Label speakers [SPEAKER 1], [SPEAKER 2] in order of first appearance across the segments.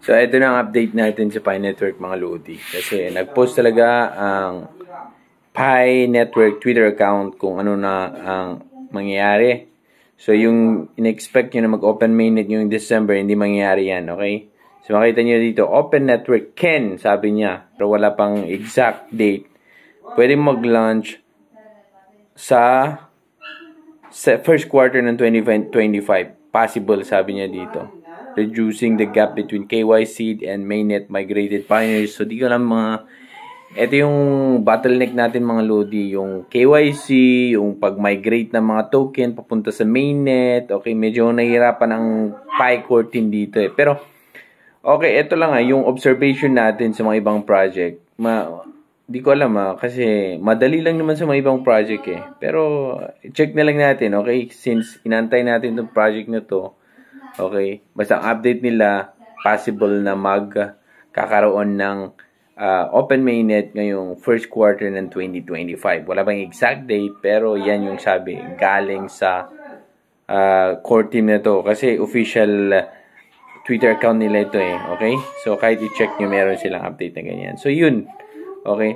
[SPEAKER 1] So, ito na ang update natin sa Pi Network, mga Lodi. Kasi nag-post talaga ang Pi Network Twitter account kung ano na ang mangyayari. So, yung in-expect nyo na mag-open mainnet yung December, hindi mangyayari yan, okay? So, makita nyo dito, Open Network Ken, sabi niya. Pero wala pang exact date. Pwede mag-launch sa first quarter ng 2025. Possible, sabi niya dito. Reducing the gap between KYC and mainnet migrated pioneers. So, di ko alam ito yung bottleneck natin, mga Lodi. Yung KYC, yung pag-migrate ng mga token papunta sa mainnet. Okay, medyo nahihirapan ang Pi core team dito eh. Pero, okay, ito lang yung observation natin sa mga ibang project. Di ko alam kasi madali lang naman sa mga ibang project eh. Pero, check na lang natin, okay? Since inantay natin itong project na to, okay, basta ang update nila, possible na magkakaroon ng open mainnet ngayong first quarter ng 2025. Wala bang exact date, pero yan yung sabi, galing sa core team na to. Kasi official Twitter account nila ito eh, okay? So, kahit i-check nyo, meron silang update na ganyan. So, yun, okay?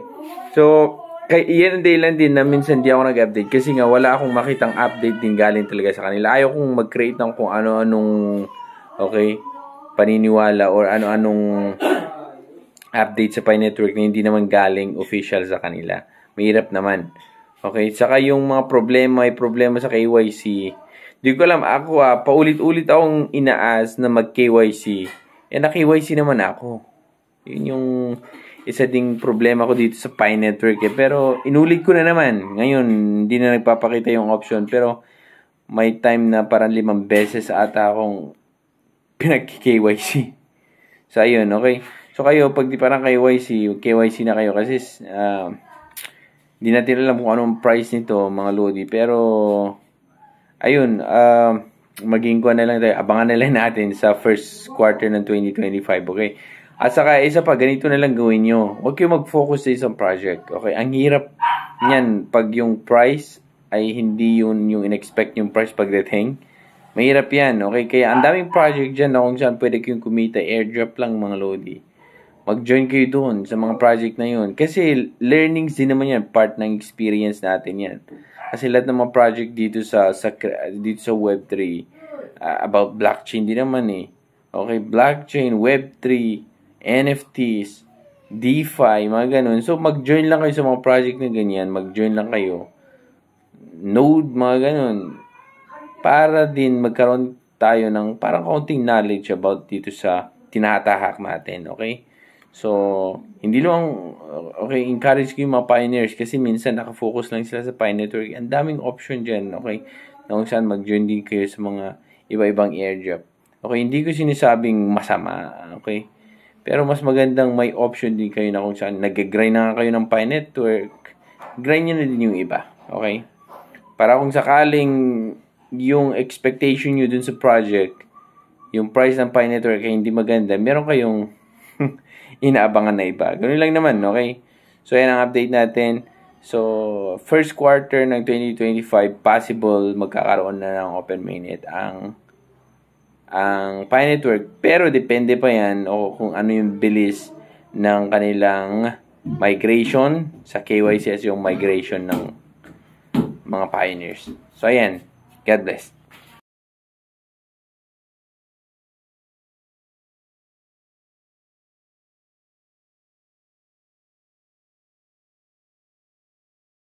[SPEAKER 1] So, yan ang dahilan din na minsan di ako nag-update kasi nga wala akong makitang update din galing talaga sa kanila. Ayaw kong mag-create ng kung ano-anong okay, paniniwala or ano-anong update sa Pi Network na hindi naman galing official sa kanila. Mahirap naman. Okay, saka yung mga problema, sa KYC. Di ko alam, ako paulit-ulit akong inaas na mag-KYC. Na-KYC naman ako. Yun yung isa ding problema ko dito sa Pi Network eh. Pero inulit ko na naman. Ngayon, hindi na nagpapakita yung option. Pero may time na parang 5 beses ata akong pinag-KYC. So, ayun, okay. So, kayo, pag di parang KYC na kayo. Kasi, hindi natin alam kung anong price nito, mga Lodi. Pero, ayun, maging kuha na lang tayo. Abangan na lang natin sa first quarter ng 2025, okay? At saka, isa pa, ganito na lang gawin nyo. Huwag kayo mag-focus sa isang project. Okay? Ang hirap niyan pag yung price ay hindi yun yung in-expect yung price pagdating. Mahirap yan. Okay? Kaya ang daming project dyan na kung saan pwede kayong kumita. Airdrop lang, mga Lodi. Mag-join kayo doon sa mga project na yun. Kasi learnings din naman yan. Part ng experience natin yan. Kasi lahat ng mga project dito sa Web3 about blockchain din naman eh. Okay? Blockchain, Web3, NFTs, DeFi, mga ganun. So, mag-join lang kayo sa mga project na ganyan. Mag-join lang kayo. Node, mga ganun. Para din magkaroon tayo ng parang kaunting knowledge about dito sa tinatahak natin. Okay? So, hindi lang, okay, encourage ko yung mga pioneers kasi minsan nakafocus lang sila sa Pi Network. Ang daming option dyan, okay? Na kung saan mag-join din kayo sa mga iba-ibang airdrop. Okay, hindi ko sinasabing masama, okay? Pero mas magandang may option din kayo na kung saan nag-grind na kayo ng Pi Network, grind nyo na din yung iba. Okay? Para kung sakaling yung expectation nyo dun sa project, yung price ng Pi Network ay hindi maganda, meron kayong inaabangan na iba. Ganun lang naman, okay? So, yan ang update natin. So, first quarter ng 2025, possible magkakaroon na ng open mainnet ang Pi Network, pero depende pa yan o kung ano yung bilis ng kanilang migration sa KYC as yung migration ng mga pioneers. So, ayan. God bless.